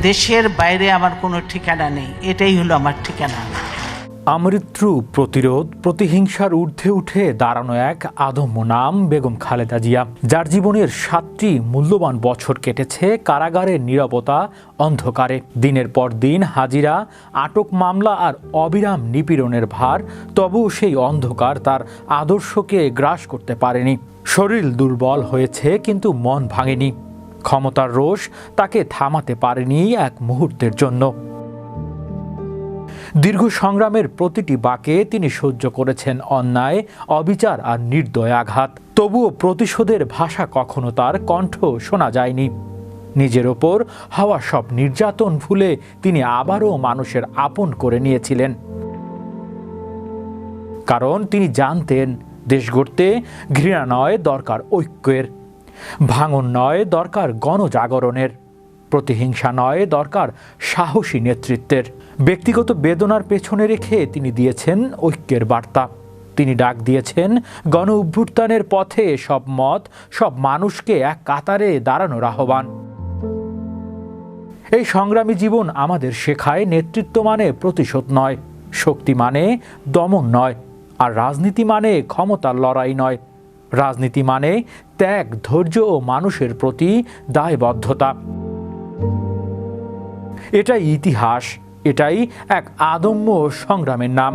দেশের বাইরে আমার কোনো ঠিকানা নেই, এটাই হলো আমার ঠিকানা। আমৃত্যু প্রতিরোধ, প্রতিহিংসার ঊর্ধ্বে উঠে দাঁড়ানো এক আদম্য নাম বেগম খালেদা জিয়া, যার জীবনের 7টি মূল্যবান বছর কেটেছে কারাগারের নীরবতা অন্ধকারে। দিনের পর দিন হাজিরা, আটক মামলা আর অবিরাম নিপীড়নের ভার, তবুও সেই অন্ধকার তার আদর্শকে গ্রাস করতে পারেনি। শরীর দুর্বল হয়েছে কিন্তু মন ভাঙেনি। ক্ষমতার রোষ তাকে থামাতে পারেনি এক মুহূর্তের জন্য। দীর্ঘ সংগ্রামের প্রতিটি বাঁকে তিনি সহ্য করেছেন অন্যায়, অবিচার আর নির্দয় আঘাত। তবুও প্রতিশোধের ভাষা কখনো তার কণ্ঠ শোনা যায়নি। নিজের ওপর হওয়া সব নির্যাতন ভুলে তিনি আবারও মানুষের আপন করে নিয়েছিলেন। কারণ তিনি জানতেন, দেশ গড়তে ঘৃণা নয়, দরকার ঐক্যের। ভাঙন নয়, দরকার গণজাগরণের। প্রতিহিংসা নয়, দরকার সাহসী নেতৃত্বের। ব্যক্তিগত বেদনার পেছনে রেখে তিনি দিয়েছেন ঐক্যের বার্তা। তিনি ডাক দিয়েছেন গণ অভ্যুত্থানের পথে সব মত, সব মানুষকে এক কাতারে দাঁড়ানোর আহ্বান। এই সংগ্রামী জীবন আমাদের শেখায়, নেতৃত্ব মানে প্রতিশোধ নয়, শক্তি মানে দমন নয়, আর রাজনীতি মানে ক্ষমতার লড়াই নয়। রাজনীতি মানে ত্যাগ, ধৈর্য ও মানুষের প্রতি দায়বদ্ধতা। এটাই ইতিহাস, এটাই এক আদম্য সংগ্রামের নাম।